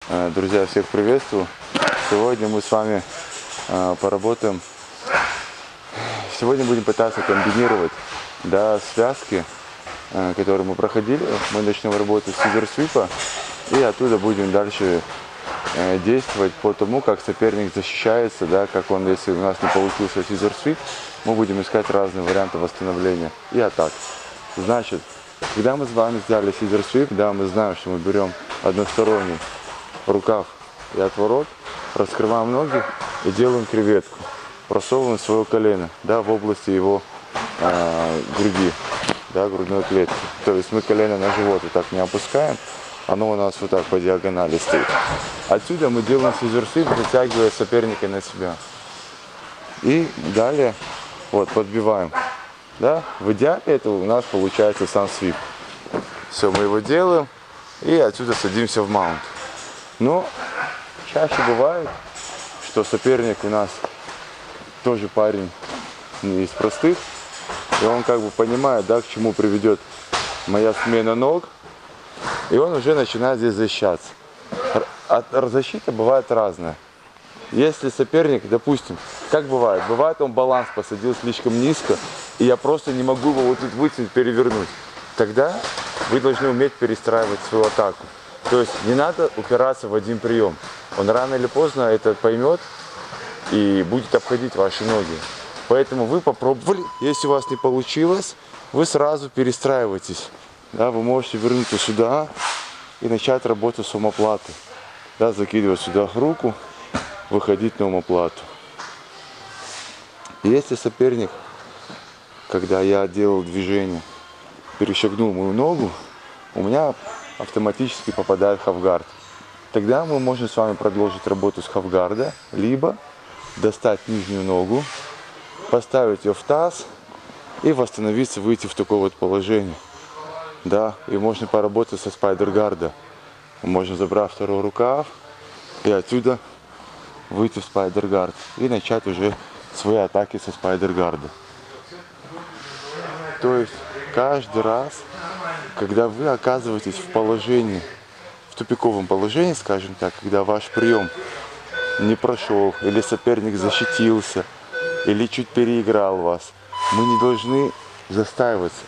Друзья, всех приветствую. Сегодня мы с вами поработаем. Сегодня будем пытаться комбинировать связки, которые мы проходили. Мы начнем работать с scissor sweep, и оттуда будем дальше действовать по тому, как соперник защищается, как он, если у нас не получился scissor sweep, мы будем искать разные варианты восстановления и атак. Значит, когда мы с вами сделали scissor sweep, мы знаем, что мы берем односторонний рукав и отворот, раскрываем ноги и делаем креветку. Просовываем свое колено в области его груди, грудной клетки. То есть мы колено на живот вот так не опускаем, оно у нас вот так по диагонали стоит. Отсюда мы делаем scissor sweep, затягивая соперника на себя. И далее подбиваем. В идеале это у нас получается сам свип. Все, мы его делаем и отсюда садимся в маунт. Но чаще бывает, что соперник у нас тоже парень не из простых, и он понимает, к чему приведет моя смена ног, и он уже начинает здесь защищаться. Защита бывает разная. Если соперник, допустим, как бывает он баланс посадил слишком низко, и я просто не могу его вот тут вытянуть, перевернуть, тогда вы должны уметь перестраивать свою атаку. То есть не надо упираться в один прием. Он рано или поздно это поймет и будет обходить ваши ноги. Поэтому вы попробовали, если у вас не получилось, вы сразу перестраиваетесь. Вы можете вернуться сюда и начать работу с омоплатой. Закидывать сюда руку, выходить на омоплату. Если соперник, когда я делал движение, перешагнул мою ногу, у меня автоматически попадает хафгард. Тогда мы можем с вами продолжить работу с хафгарда, либо достать нижнюю ногу, поставить ее в таз и восстановиться, выйти в такое положение. И можно поработать со спайдергарда. Можно забрать второй рукав и отсюда выйти в спайдергард и начать уже свои атаки со спайдергарда. То есть каждый раз, когда вы оказываетесь в положении, в тупиковом положении, скажем так, когда ваш прием не прошел, или соперник защитился, или чуть переиграл вас, мы не должны застаиваться,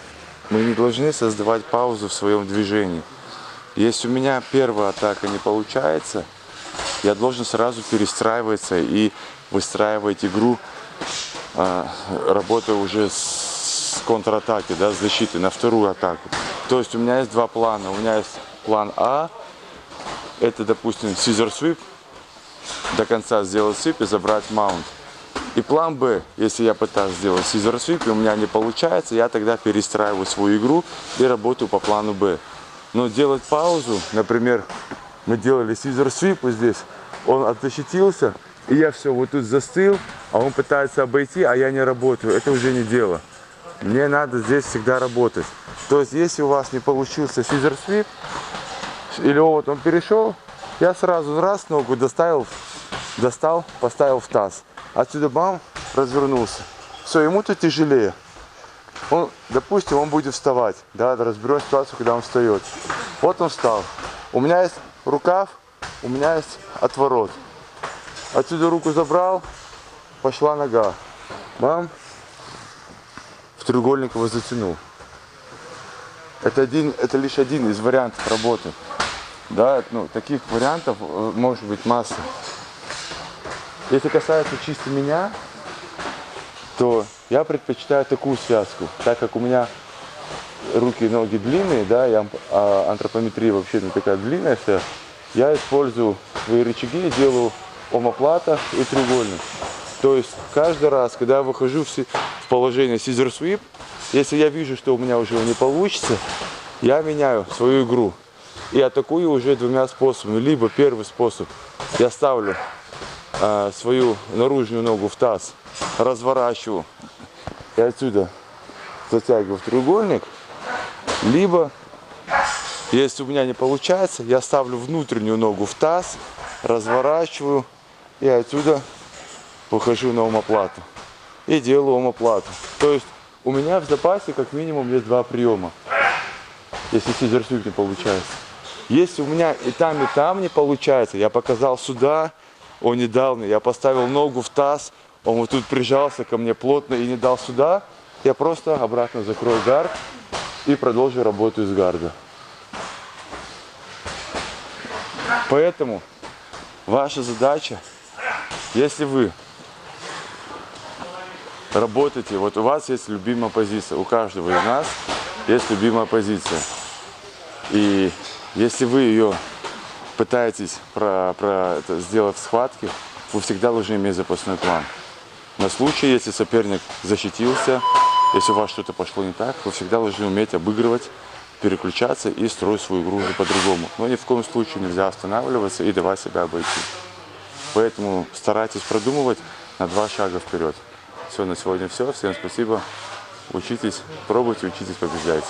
мы не должны создавать паузу в своем движении. Если у меня первая атака не получается, я должен сразу перестраиваться и выстраивать игру, работая уже с контратаки, с защиты на вторую атаку. То есть у меня есть два плана. У меня есть план А, это, допустим, scissor sweep, до конца сделать свип и забрать маунт. И план Б, если я пытаюсь сделать scissor sweep и у меня не получается, я тогда перестраиваю свою игру и работаю по плану Б. Но делать паузу, например, мы делали scissor sweep здесь, он оттащитился, и я все вот тут застыл, а он пытается обойти, а я не работаю. Это уже не дело. Мне надо здесь всегда работать. То есть, если у вас не получился scissor sweep, или он перешел, я сразу раз ногу достал, поставил в таз. Отсюда бам, развернулся. Все, ему тут тяжелее. Допустим, он будет вставать. Разберем ситуацию, когда он встает. Вот он встал. У меня есть рукав, у меня есть отворот. Отсюда руку забрал, пошла нога. Бам. В треугольник его затянул. Это лишь один из вариантов работы. Таких вариантов может быть масса. Если касается чисто меня, то я предпочитаю такую связку. Так как у меня руки и ноги длинные, антропометрия вообще такая длинная вся, я использую свои рычаги и делаю омоплата и треугольник. То есть каждый раз, когда я выхожу в положение scissor sweep, если я вижу, что у меня уже не получится, я меняю свою игру и атакую уже двумя способами. Либо первый способ, я ставлю свою наружную ногу в таз, разворачиваю и отсюда затягиваю в треугольник. Либо, если у меня не получается, я ставлю внутреннюю ногу в таз, разворачиваю и отсюда выхожу на омоплату и делаю омоплату. То есть у меня в запасе как минимум есть два приема, если scissor sweep не получается. Если у меня и там не получается, я показал сюда, он не дал мне, я поставил ногу в таз, он вот тут прижался ко мне плотно и не дал сюда, я просто обратно закрою гард и продолжу работу из гарда. Поэтому ваша задача, если вы работаете, вот у вас есть любимая позиция, у каждого из нас есть любимая позиция. И если вы ее пытаетесь сделать в схватке, вы всегда должны иметь запасной план. На случай, если соперник защитился, если у вас что-то пошло не так, вы всегда должны уметь обыгрывать, переключаться и строить свою игру уже по-другому. Но ни в коем случае нельзя останавливаться и давать себя обойти. Поэтому старайтесь продумывать на 2 шага вперед. Все, на сегодня все. Всем спасибо. Учитесь, пробуйте, учитесь, побеждайте.